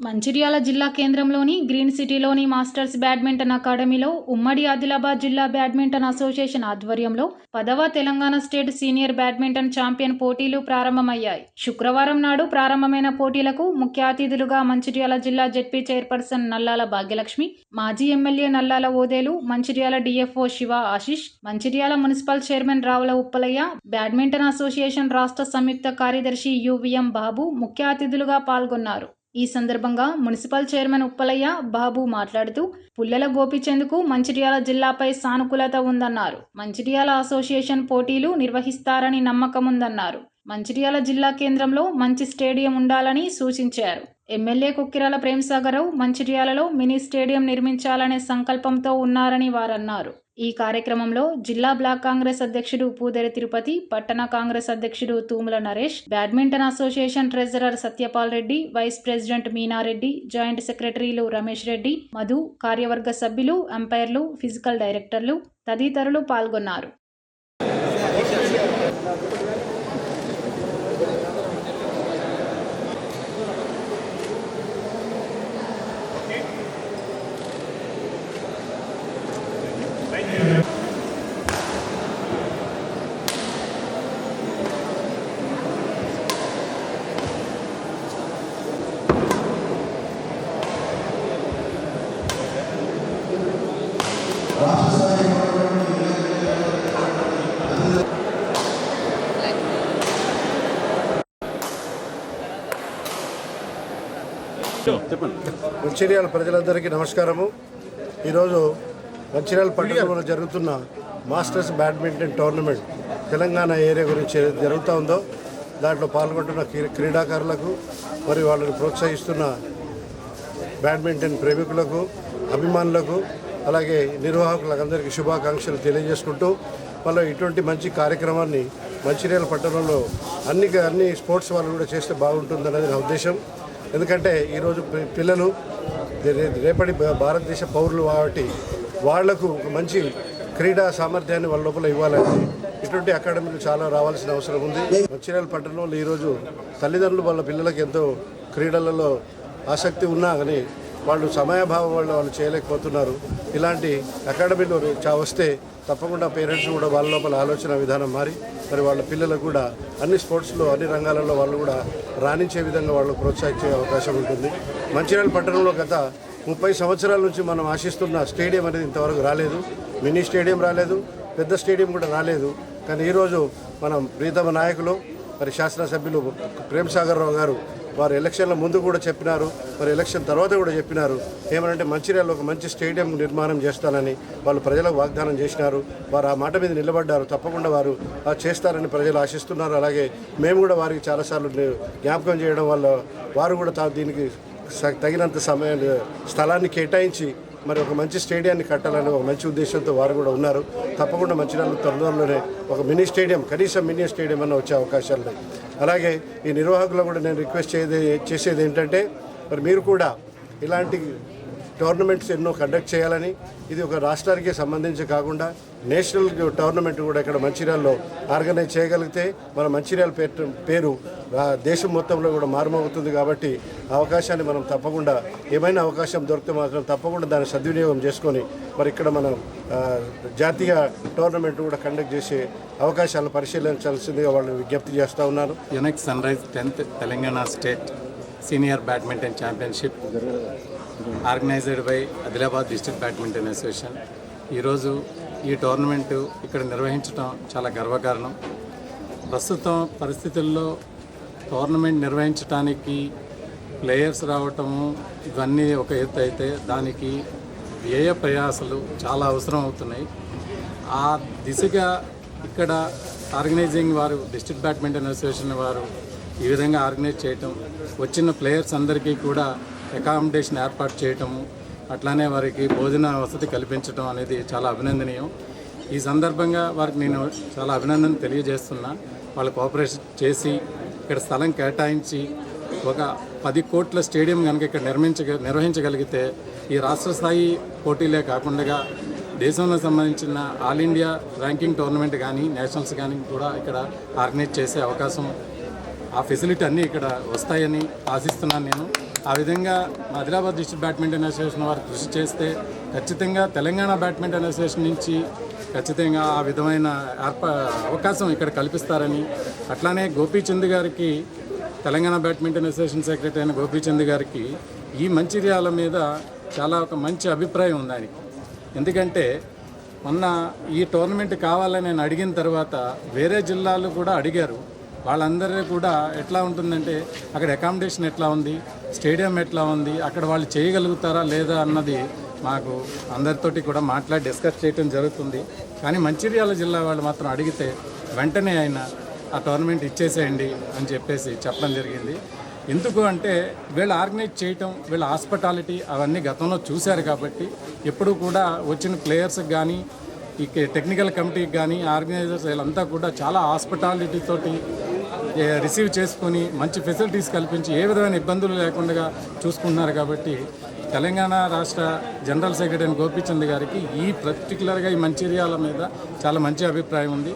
మంచిర్యాల జిల్లా కేంద్రంలోని గ్రీన్ సిటీలోని మాస్టర్స్ బ్యాడ్మింటన్ అకాడమీలో ఉమ్మడి ఆదిలాబాద్ జిల్లా బ్యాడ్మింటన్ అసోసియేషన్ ఆధ్వర్యంలో 10వ Telangana state senior badminton champion పోటీలు ప్రారంభమయ్యాయి. శుక్రవారం నాడు ప్రారంభమైన పోటీలకు ముఖ్య అతిథులుగా మంచిర్యాల జిల్లా జెడ్పీ చైర్పర్సన్ నల్లాల భాగ్యలక్ష్మి, మాజీ MLA Nallala Odelu, Mancherial DFO Shiva Ashish, Mancherial municipal chairman Ravula Uppalaiah, badminton association రాష్ట్ర సంయుక్త కార్యదర్శి యువిఎం బాబు ముఖ్య అతిథులుగా పాల్గొన్నారు. ఈ సందర్భంగా మున్సిపల్ చైర్మన్ ఉప్పలయ్య బాబు మాట్లాడుతూ పుల్లెల గోపిచంద్కు మంచిర్యాల జిల్లాపై సానుకూలత ఉందన్నారు. మంచిర్యాల అసోసియేషన్ పోటీలు నిర్వహిస్తారని నమ్మకం ఉందన్నారు. మంచిర్యాల జిల్లా కేంద్రంలో మంచి స్టేడియం ఉండాలని సూచించారు. ఎమ్మెల్యే కుక్కిరాల ప్రేమ్సాగరరావు మంచిర్యాలలో మినీ స్టేడియం నిర్మించాలనే సంకల్పంతో ఉన్నారని వారన్నారు. ఈ కార్యక్రమంలో జిల్లా బ్లాక్ కాంగ్రెస్ అధ్యక్షుడు పూదరి తిరుపతి, పట్టణ కాంగ్రెస్ అధ్యక్షుడు Thumula Naresh, badminton association treasurer Satyapal Reddy, vice president Meena Reddy, joint సెక్రటరీలు రమేష్ రెడ్డి, మధు, కార్యవర్గ సభ్యులు, అంపైర్లు, ఫిజికల్ డైరెక్టర్లు తదితరులు పాల్గొన్నారు. మంచిర్యాల ప్రజలందరికీ నమస్కారము. ఈరోజు మంచిర్యాల పట్టణంలో జరుగుతున్న masters badminton tournament Telangana area గురించి జరుగుతూ ఉందో దాంట్లో పాల్గొంటున్న క్రీడాకారులకు మరియు వాళ్ళని ప్రోత్సహిస్తున్న బ్యాడ్మింటన్ ప్రేమికులకు, అభిమానులకు, అలాగే నిర్వాహకులకు అందరికీ శుభాకాంక్షలు తెలియజేసుకుంటూ మళ్ళీ ఇటువంటి మంచి కార్యక్రమాన్ని మంచిర్యాల పట్టణంలో అన్ని స్పోర్ట్స్ వాళ్ళు కూడా చేస్తే బాగుంటుందన్నది నా ఉద్దేశం. ఎందుకంటే ఈరోజు పిల్లలు రేపటి భారతదేశ పౌరులు కాబట్టి వాళ్లకు ఒక మంచి క్రీడా సామర్థ్యాన్ని వాళ్ళ లోపల ఇవ్వాలని ఇటువంటి అకాడమీలు చాలా రావాల్సిన అవసరం ఉంది. మంచిర్యాల పట్టణంలో ఈరోజు తల్లిదండ్రులు వాళ్ళ పిల్లలకు ఎంతో క్రీడలలో ఆసక్తి ఉన్నా కానీ వాళ్ళు సమయాభావం వల్ల వాళ్ళు చేయలేకపోతున్నారు. ఇలాంటి అకాడమీలు వస్తే తప్పకుండా పేరెంట్స్ కూడా వాళ్ళ లోపల ఆలోచన విధానం మారి మరి వాళ్ళ పిల్లలకు కూడా అన్ని స్పోర్ట్స్లో అన్ని రంగాలలో వాళ్ళు కూడా రాణించే విధంగా వాళ్ళు ప్రోత్సహించే అవకాశం ఉంటుంది. మంచిర్యాల పట్టణంలో గత 30 సంవత్సరాల నుంచి మనం ఆశిస్తున్న స్టేడియం అనేది ఇంతవరకు రాలేదు. మినీ స్టేడియం రాలేదు, పెద్ద స్టేడియం కూడా రాలేదు. కానీ ఈరోజు మనం ప్రీతమ నాయకులు మరి శాసనసభ్యులు ప్రేమ్సాగరరావు గారు వారు ఎలక్షన్ల ముందు కూడా చెప్పినారు, మరి ఎలక్షన్ తర్వాత కూడా చెప్పినారు. ఏమనంటే మంచిర్యాలలో ఒక మంచి స్టేడియం నిర్మాణం చేస్తానని వాళ్ళు ప్రజలకు వాగ్దానం చేసినారు. వారు ఆ మాట మీద నిలబడ్డారు. తప్పకుండా వారు చేస్తారని ప్రజలు ఆశిస్తున్నారు. అలాగే మేము కూడా వారికి చాలాసార్లు జ్ఞాపకం చేయడం వల్ల వారు కూడా దీనికి తగినంత స్థలాన్ని కేటాయించి మరి ఒక మంచి స్టేడియాన్ని కట్టాలని ఒక మంచి ఉద్దేశంతో వారు కూడా ఉన్నారు. తప్పకుండా మంచిర్యాల త్వరలోనే ఒక మినీ స్టేడియం, కనీసం మినీ స్టేడియం అన్న వచ్చే అవకాశాలు ఉన్నాయి. అలాగే ఈ నిర్వాహకులు కూడా నేను రిక్వెస్ట్ చేసేది ఏంటంటే మరి మీరు కూడా ఇలాంటి టోర్నమెంట్స్ ఎన్నో కండక్ట్ చేయాలని, ఇది ఒక రాష్ట్రానికే సంబంధించి కాకుండా నేషనల్ టోర్నమెంట్ కూడా ఇక్కడ మంచిర్యాలలో ఆర్గనైజ్ చేయగలిగితే మన మంచిర్యాల పేరు దేశం మొత్తంలో కూడా మారుమవుతుంది. కాబట్టి అవకాశాన్ని మనం తప్పకుండా ఏమైనా అవకాశం దొరికితే మాత్రం తప్పకుండా దాన్ని సద్వినియోగం చేసుకొని మరి ఇక్కడ మనం జాతీయ టోర్నమెంట్ కూడా కండక్ట్ చేసే అవకాశాలను పరిశీలించాల్సిందిగా వాళ్ళని విజ్ఞప్తి చేస్తూ ఉన్నారు. Yonex Sunrise 10th Telangana state senior badminton championship organised by Adilabad district badminton association ఈరోజు ఈ టోర్నమెంటు ఇక్కడ నిర్వహించడం చాలా గర్వకారణం. ప్రస్తుతం పరిస్థితుల్లో టోర్నమెంట్ నిర్వహించడానికి ప్లేయర్స్ రావటము ఇవన్నీ ఒక ఎత్తు అయితే దానికి వ్యయ ప్రయాసాలు చాలా అవసరం అవుతున్నాయి. ఆ దిశగా ఇక్కడ ఆర్గనైజింగ్ వారు డిస్ట్రిక్ట్ బ్యాడ్మింటన్ అసోసియేషన్ వారు ఈ విధంగా ఆర్గనైజ్ చేయటం, వచ్చిన ప్లేయర్స్ అందరికీ కూడా అకామిడేషన్ ఏర్పాటు చేయటము, అట్లానే వారికి భోజన వసతి కల్పించడం అనేది చాలా అభినందనీయం. ఈ సందర్భంగా వారికి నేను చాలా అభినందన తెలియజేస్తున్నా. వాళ్ళు కోఆపరేషన్ చేసి ఇక్కడ స్థలం కేటాయించి ఒక 10 కోట్ల స్టేడియం కనుక ఇక్కడ నిర్వహించగలిగితే ఈ రాష్ట్ర స్థాయి పోటీలే కాకుండా దేశంలో సంబంధించిన ఆల్ ఇండియా ర్యాంకింగ్ టోర్నమెంట్ కానీ నేషనల్స్ కానీ కూడా ఇక్కడ ఆర్గనైజ్ చేసే అవకాశం, ఆ ఫెసిలిటీ అన్నీ ఇక్కడ వస్తాయని ఆశిస్తున్నాను నేను. ఆ విధంగా ఆదిలాబాద్ డిస్ట్రిక్ట్ బ్యాడ్మింటన్ అసోసియేషన్ వారు కృషి చేస్తే ఖచ్చితంగా తెలంగాణ బ్యాడ్మింటన్ అసోసియేషన్ నుంచి ఖచ్చితంగా ఆ విధమైన అవకాశం ఇక్కడ కల్పిస్తారని, అట్లానే గోపీచంద్ గారికి, తెలంగాణ బ్యాడ్మింటన్ అసోసియేషన్ సెక్రటరీ అయిన గోపీచంద్ గారికి ఈ మంచిర్యాల మీద చాలా ఒక మంచి అభిప్రాయం ఉంది ఆయనకి. ఎందుకంటే మొన్న ఈ టోర్నమెంట్ కావాలని నేను అడిగిన తర్వాత వేరే జిల్లాలు కూడా అడిగారు. వాళ్ళందరూ కూడా ఎట్లా ఉంటుందంటే అక్కడ అకామిడేషన్ ఎట్లా ఉంది, స్టేడియం ఎట్లా ఉంది, అక్కడ వాళ్ళు చేయగలుగుతారా లేదా అన్నది మాకు అందరితోటి కూడా మాట్లాడి డిస్కస్ చేయడం జరుగుతుంది. కానీ మంచిర్యాల జిల్లా వాళ్ళు మాత్రం అడిగితే వెంటనే ఆయన ఆ టోర్నమెంట్ ఇచ్చేసేయండి అని చెప్పేసి చెప్పడం జరిగింది. ఎందుకు అంటే వీళ్ళు ఆర్గనైజ్ చేయటం, వీళ్ళ హాస్పిటాలిటీ అవన్నీ గతంలో చూశారు కాబట్టి ఎప్పుడు కూడా వచ్చిన ప్లేయర్స్కి కానీ ఈ టెక్నికల్ కమిటీకి కానీ ఆర్గనైజర్స్ వీళ్ళంతా కూడా చాలా హాస్పిటాలిటీ తోటి రిసీవ్ చేసుకొని మంచి ఫెసిలిటీస్ కల్పించి ఏ విధమైన ఇబ్బందులు లేకుండా చూసుకుంటున్నారు. కాబట్టి తెలంగాణ రాష్ట్ర జనరల్ సెక్రటరీ గోపీచంద్ గారికి ఈ పర్టికులర్గా ఈ మంచిర్యాల మీద చాలా మంచి అభిప్రాయం ఉంది.